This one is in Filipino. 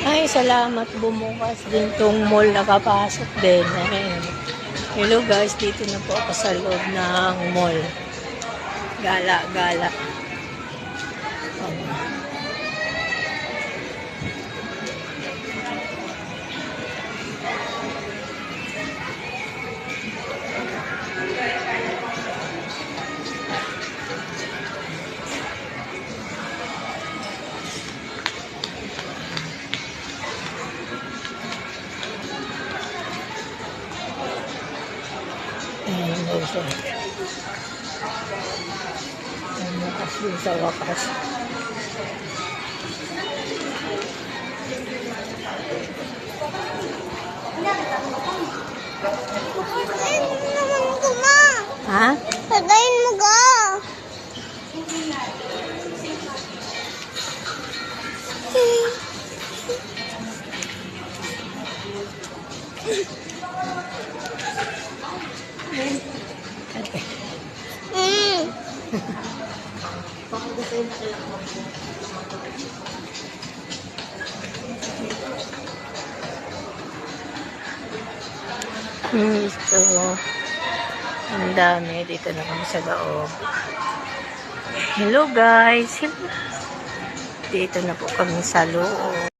Ay, salamat, bumukas din tong mall, nakapasok din. Ayan. Hello guys, dito na po ako sa loob ng mall. Gala, gala. Ayan, guys. Bukas din sa wakas. Ha? Pagayin mo ga. So, ang dami. Dito na kami sa loob. Hello guys. Dito na po kami sa loob.